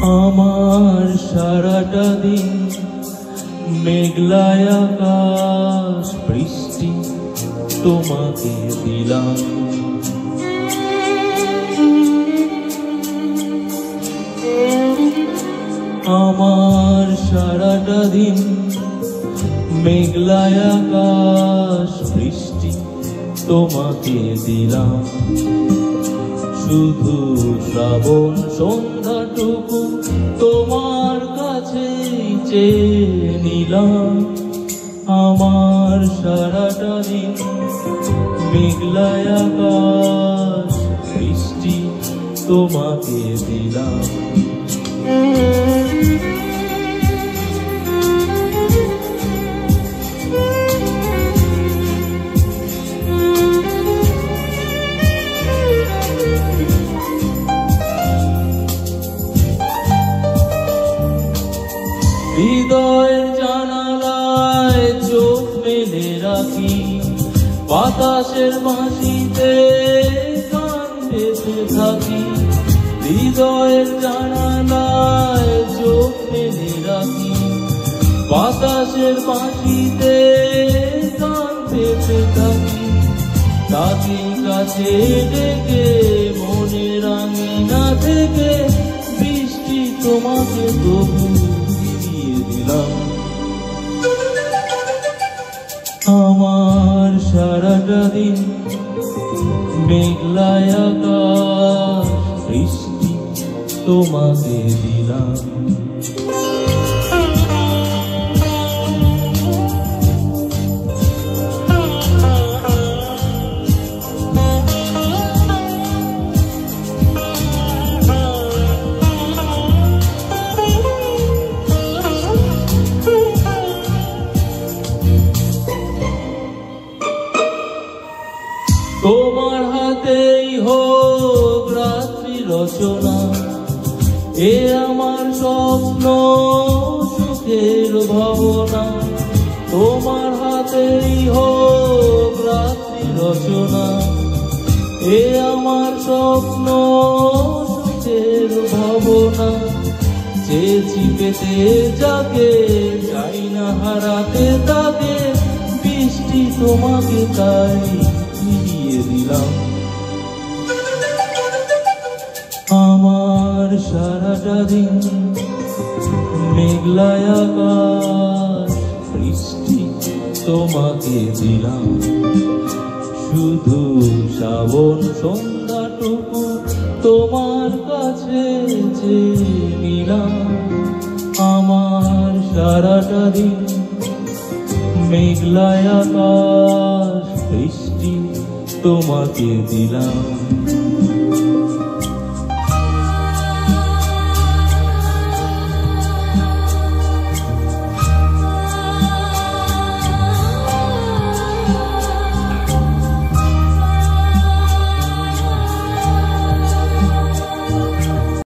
আমার সারাটা দিন মেঘলায় আকাশ বৃষ্টি তোমাকে দিলাম। আমার সারাটা দিন মেঘলায় আকাশ বৃষ্টি তোমাকে দিলাম। শুধু শ্রাবণ সন্ধ্যাটুকু তোমার কাছে চেয়ে নিলাম। আমার সারাটা দিন মেঘলায় আকাশ বৃষ্টি তোমাকে দিলাম। হৃদয়ের জানালায় চোখ মেলে রাখি, বাতাসের বাঁশিতে গান পেতে থাকি। হৃদয়ের জানালায় চোখ মেলে রাখি, বাতাসের বাঁশিতে গান পেতে থাকি। তাকে কাছে ডেকে মনের আঙিনা থেকে বৃষ্টি তোমাকে তবু দিলাম। আমার সারাটা দিন মেঘলায় আকাশ বৃষ্টি তোমাকে দিলাম। তোমার হাতেই হোক রাত্রি রচনা, এ আমার স্বপ্ন সুখের ভাবনা। তোমার হাতেই হোক রাত্রি রচনা, এ আমার স্বপ্ন সুখের ভাবনা। চেয়েছি পেতে যাকে, চাই না হারাতে তাকে, বৃষ্টি তোমাকে তাই ফিরিয়ে দিলাম। আমার সারাটা দিন মেঘলায় আকাশ বৃষ্টি তোমাকে দিলাম। শুধু শ্রাবণ সন্ধ্যাটুকু তোমার কাছে চেয়ে নিলাম। আমার সারাটা দিন মেঘলায় আকাশ বৃষ্টি তোমাকে দিলাম।